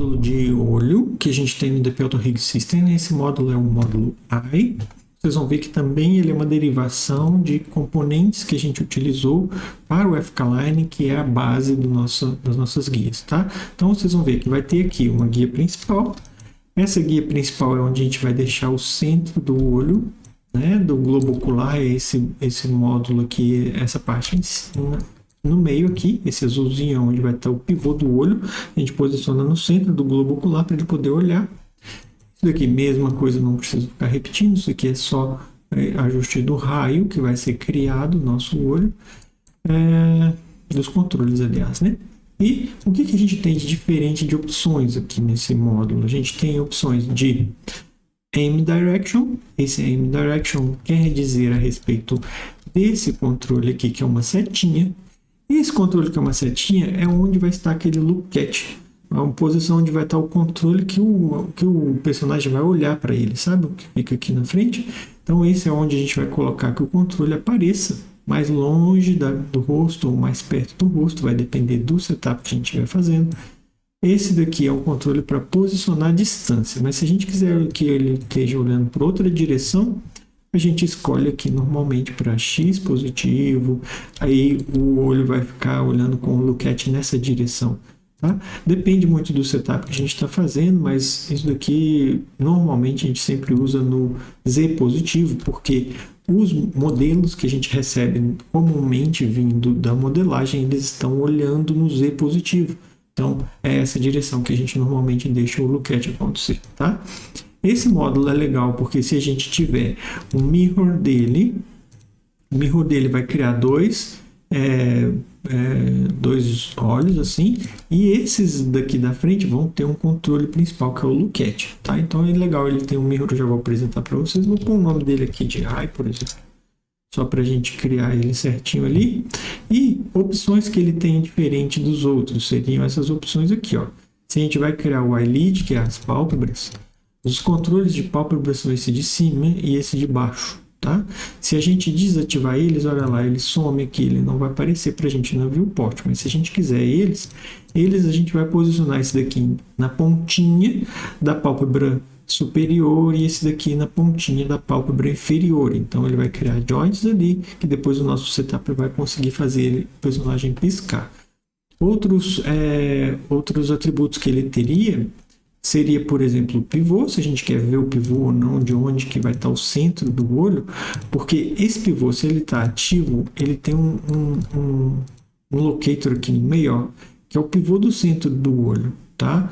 módulo de olho que a gente tem no DP Auto Rig System. Esse módulo é o módulo I. Vocês vão ver que também ele é uma derivação de componentes que a gente utilizou para o FK-Line, que é a base das nossas guias, tá? Então, vocês vão ver que vai ter aqui uma guia principal. Essa guia principal é onde a gente vai deixar o centro do olho, né, do globo ocular, é esse módulo aqui, essa parte em cima, no meio aqui, esse azulzinho é onde vai estar o pivô do olho. A gente posiciona no centro do globo ocular para ele poder olhar. Isso daqui, mesma coisa, não preciso ficar repetindo. Isso aqui é só ajuste do raio que vai ser criado no nosso olho, dos controles, aliás, né? E o que a gente tem de diferente de opções aqui nesse módulo? A gente tem opções de Aim Direction. Esse Aim Direction quer dizer a respeito desse controle aqui, que é uma setinha. E esse controle que é uma setinha é onde vai estar aquele look-at, uma posição onde vai estar o controle que o personagem vai olhar para ele, sabe? O que fica aqui na frente. Então esse é onde a gente vai colocar que o controle apareça mais longe do rosto ou mais perto do rosto, vai depender do setup que a gente estiver fazendo. Esse daqui é o controle para posicionar a distância, mas se a gente quiser que ele esteja olhando para outra direção, a gente escolhe aqui normalmente para X positivo, aí o olho vai ficar olhando com o look-at nessa direção. Tá? Depende muito do setup que a gente está fazendo, mas isso daqui normalmente a gente sempre usa no Z positivo, porque os modelos que a gente recebe comumente vindo da modelagem, eles estão olhando no Z positivo. Então, é essa direção que a gente normalmente deixa o look-at acontecer, tá? Esse módulo é legal porque se a gente tiver um mirror dele, o mirror dele vai criar dois olhos assim, e esses daqui da frente vão ter um controle principal que é o look-at, tá? Então é legal, ele tem um mirror, eu já vou apresentar para vocês. Vou pôr o nome dele aqui de Eye, por exemplo, só para a gente criar ele certinho ali. E opções que ele tem diferente dos outros seriam essas opções aqui, ó. Se a gente vai criar o eyelid, que é as pálpebras, os controles de pálpebras são esse de cima e esse de baixo, tá? Se a gente desativar eles, olha lá, ele some aqui, ele não vai aparecer para a gente na viewport, mas se a gente quiser eles a gente vai posicionar esse daqui na pontinha da pálpebra superior e esse daqui na pontinha da pálpebra inferior. Então ele vai criar joints ali, que depois o nosso setup vai conseguir fazer o personagem piscar. Outros atributos que ele teria seria, por exemplo, o pivô, se a gente quer ver o pivô ou não, de onde que vai estar o centro do olho, porque esse pivô, se ele está ativo, ele tem um locator aqui no meio, ó, que é o pivô do centro do olho, tá?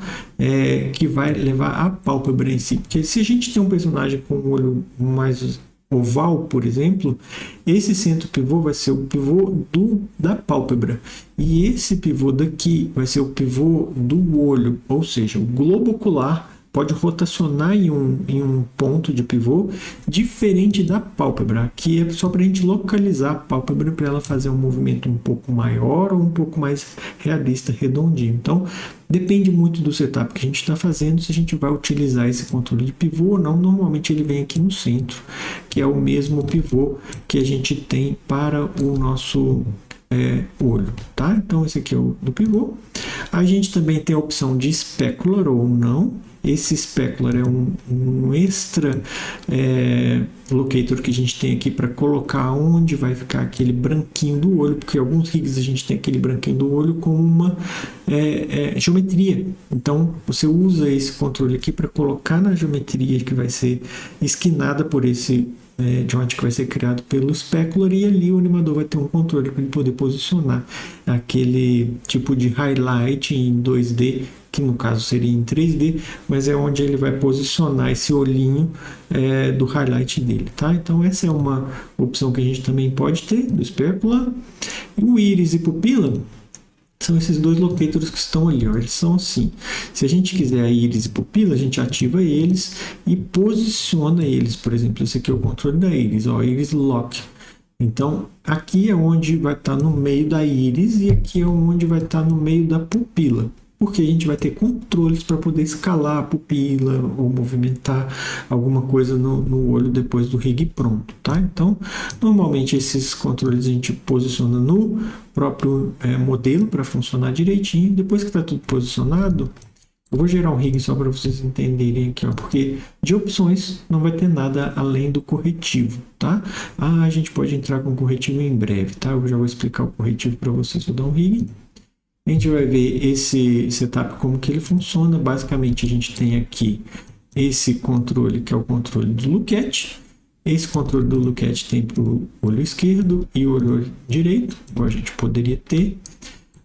Que vai levar a pálpebra em si. Porque se a gente tem um personagem com um olho mais oval, por exemplo, esse centro pivô vai ser o pivô da pálpebra. E esse pivô daqui vai ser o pivô do olho, ou seja, o globo ocular pode rotacionar em um ponto de pivô diferente da pálpebra. Aqui é só para a gente localizar a pálpebra para ela fazer um movimento um pouco maior ou um pouco mais realista, redondinho. Então, depende muito do setup que a gente está fazendo, se a gente vai utilizar esse controle de pivô ou não. Normalmente ele vem aqui no centro, que é o mesmo pivô que a gente tem para o nosso olho, tá? Então esse aqui é o do pivô. A gente também tem a opção de specular ou não. Esse specular é um extra locator que a gente tem aqui para colocar onde vai ficar aquele branquinho do olho, porque alguns rigs a gente tem aquele branquinho do olho com uma geometria. Então você usa esse controle aqui para colocar na geometria que vai ser esquinada por esse joint que vai ser criado pelo specular, e ali o animador vai ter um controle para ele poder posicionar aquele tipo de highlight em 2D, que no caso seria em 3D, mas é onde ele vai posicionar esse olhinho do highlight dele, tá? Então essa é uma opção que a gente também pode ter do specular. E o íris e pupila são esses dois locators que estão ali, ó. Eles são assim. Se a gente quiser a íris e pupila, a gente ativa eles e posiciona eles. Por exemplo, esse aqui é o controle da íris, ó, íris lock. Então, aqui é onde vai estar no meio da íris e aqui é onde vai estar no meio da pupila. Porque a gente vai ter controles para poder escalar a pupila ou movimentar alguma coisa no olho depois do rig pronto, tá? Então, normalmente esses controles a gente posiciona no próprio modelo para funcionar direitinho. Depois que está tudo posicionado, Eu vou gerar um rig só para vocês entenderem aqui, ó, porque de opções não vai ter nada além do corretivo, tá? A gente pode entrar com corretivo em breve, tá? Eu já vou explicar o corretivo para vocês. Vou dar um rig. A gente vai ver esse setup, como que ele funciona. Basicamente, a gente tem aqui esse controle, que é o controle do Looket. Esse controle do Looket tem para o olho esquerdo e o olho direito, como a gente poderia ter.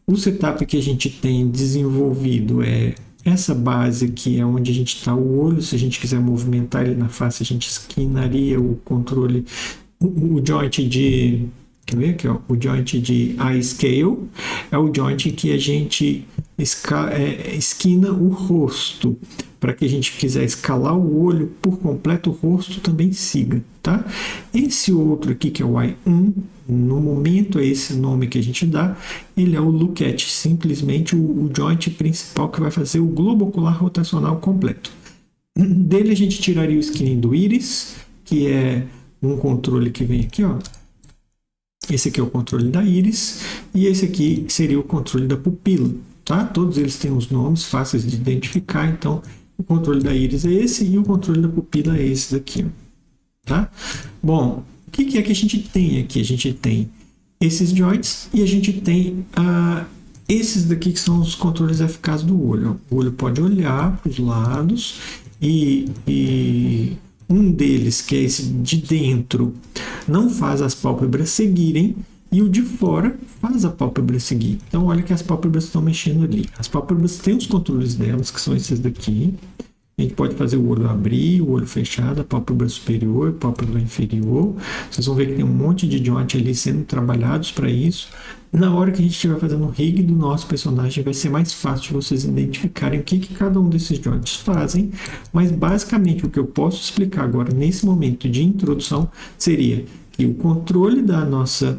O setup que a gente tem desenvolvido é essa base aqui, é onde a gente está o olho. Se a gente quiser movimentar ele na face, a gente esquinaria o controle, o joint de... Quer ver aqui, ó? O joint de eye scale é o joint que a gente esquina o rosto. Para que a gente quiser escalar o olho por completo, o rosto também siga, tá? Esse outro aqui, que é o Y1, no momento é esse nome que a gente dá, ele é o Looket, simplesmente o joint principal que vai fazer o globo ocular rotacional completo. Dele a gente tiraria o skinning do íris, que é um controle que vem aqui, ó. Esse aqui é o controle da íris e esse aqui seria o controle da pupila, tá? Todos eles têm os nomes fáceis de identificar, então o controle da íris é esse e o controle da pupila é esse daqui, tá? Bom, o que é que a gente tem aqui? A gente tem esses joints e a gente tem esses daqui que são os controles eficazes do olho. O olho pode olhar para os lados e um deles, que é esse de dentro, não faz as pálpebras seguirem e o de fora faz a pálpebra seguir. Então, olha que as pálpebras estão mexendo ali. As pálpebras têm os controles delas, que são esses daqui. A gente pode fazer o olho abrir, o olho fechado, a pálpebra superior, a pálpebra inferior. Vocês vão ver que tem um monte de joint ali sendo trabalhados para isso. Na hora que a gente estiver fazendo o rig do nosso personagem, vai ser mais fácil de vocês identificarem o que cada um desses joints fazem. Mas, basicamente, o que eu posso explicar agora, nesse momento de introdução, seria que o controle da nossa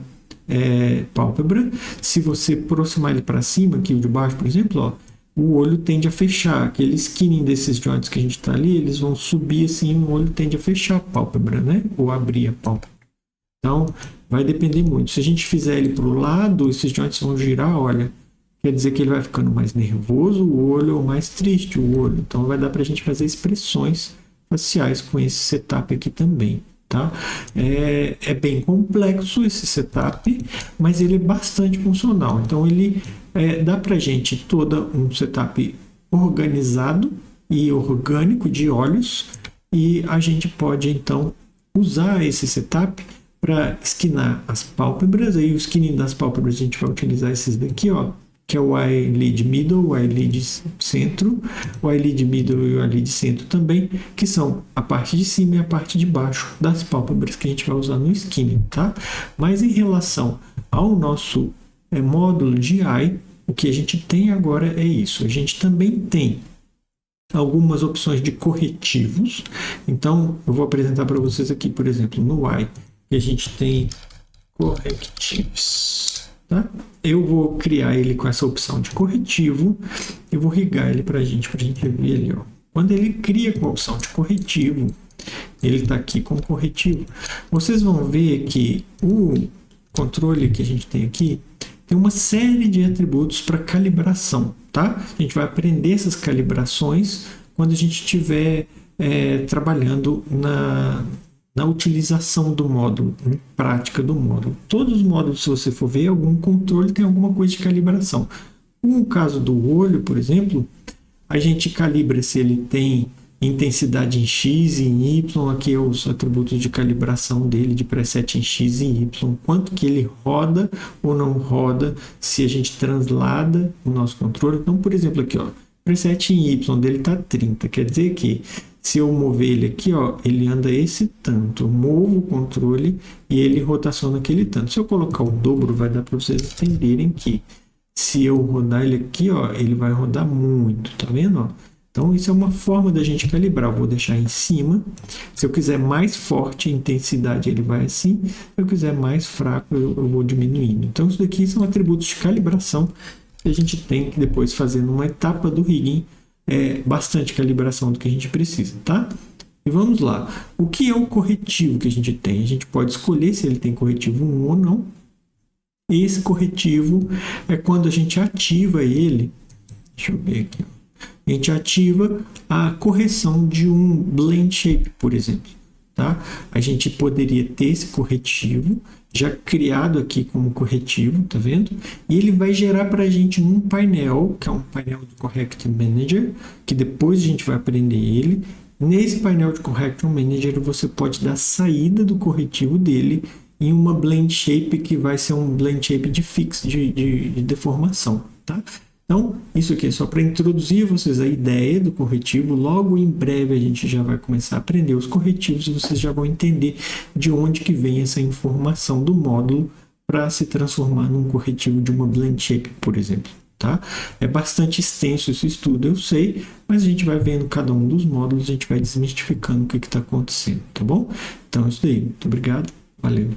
pálpebra, se você aproximar ele para cima, aqui o de baixo, por exemplo, ó, o olho tende a fechar. Aquele skinning desses joints que a gente está ali, eles vão subir assim, o olho tende a fechar a pálpebra, né? Ou abrir a pálpebra. Então, vai depender muito. Se a gente fizer ele para o lado, esses joints vão girar, olha, quer dizer que ele vai ficando mais nervoso o olho ou mais triste o olho. Então, vai dar para a gente fazer expressões faciais com esse setup aqui também. Tá? É bem complexo esse setup, mas ele é bastante funcional. Então ele dá para a gente todo um setup organizado e orgânico de olhos, e a gente pode então usar esse setup para esquinar as pálpebras. Aí o skinning das pálpebras a gente vai utilizar esses daqui, ó, que é o eyelid middle, o eyelid centro, o eyelid middle e o eyelid centro também, que são a parte de cima e a parte de baixo das pálpebras que a gente vai usar no skinning, tá? Mas em relação ao nosso módulo de eye, o que a gente tem agora é isso. A gente também tem algumas opções de corretivos. Então, eu vou apresentar para vocês aqui, por exemplo, no eye, que a gente tem correctives. Tá? Eu vou criar ele com essa opção de corretivo e vou rigar ele para a gente ver ali, ó. Quando ele cria com a opção de corretivo, ele está aqui com corretivo. Vocês vão ver que o controle que a gente tem aqui tem uma série de atributos para calibração, tá? A gente vai aprender essas calibrações quando a gente estiver trabalhando na utilização do módulo, em prática do módulo. Todos os módulos, se você for ver, algum controle tem alguma coisa de calibração. No caso do olho, por exemplo, a gente calibra se ele tem intensidade em X e em Y, aqui é os atributos de calibração dele, de preset em X e Y, quanto que ele roda ou não roda, se a gente translada o nosso controle. Então, por exemplo, aqui, ó, preset em Y dele está 30, quer dizer que se eu mover ele aqui, ó, ele anda esse tanto. Eu movo o controle e ele rotaciona aquele tanto. Se eu colocar o dobro, vai dar para vocês entenderem que se eu rodar ele aqui, ó, ele vai rodar muito, tá vendo? Ó? Então, isso é uma forma da gente calibrar. Eu vou deixar em cima. Se eu quiser mais forte a intensidade, ele vai assim. Se eu quiser mais fraco, eu vou diminuindo. Então, isso daqui são atributos de calibração que a gente tem que depois fazer numa etapa do rigging. Bastante calibração do que a gente precisa, tá? E vamos lá. O que é o corretivo que a gente tem? A gente pode escolher se ele tem corretivo 1 ou não. E esse corretivo é quando a gente ativa ele. Deixa eu ver aqui. a gente ativa a correção de um blend shape, por exemplo. Tá? A gente poderia ter esse corretivo já criado aqui como corretivo, tá vendo? E ele vai gerar para a gente num painel, que é um painel do Corrective Manager, que depois a gente vai aprender ele. Nesse painel de Corrective Manager, você pode dar saída do corretivo dele em uma blend shape que vai ser um blend shape de fix, de deformação, tá? Então, isso aqui é só para introduzir vocês a ideia do corretivo. Logo em breve a gente já vai começar a aprender os corretivos e vocês já vão entender de onde que vem essa informação do módulo para se transformar num corretivo de uma blend shape, por exemplo. Tá? É bastante extenso esse estudo, eu sei, mas a gente vai vendo cada um dos módulos, a gente vai desmistificando o que está acontecendo, tá bom? Então, é isso aí. Muito obrigado. Valeu.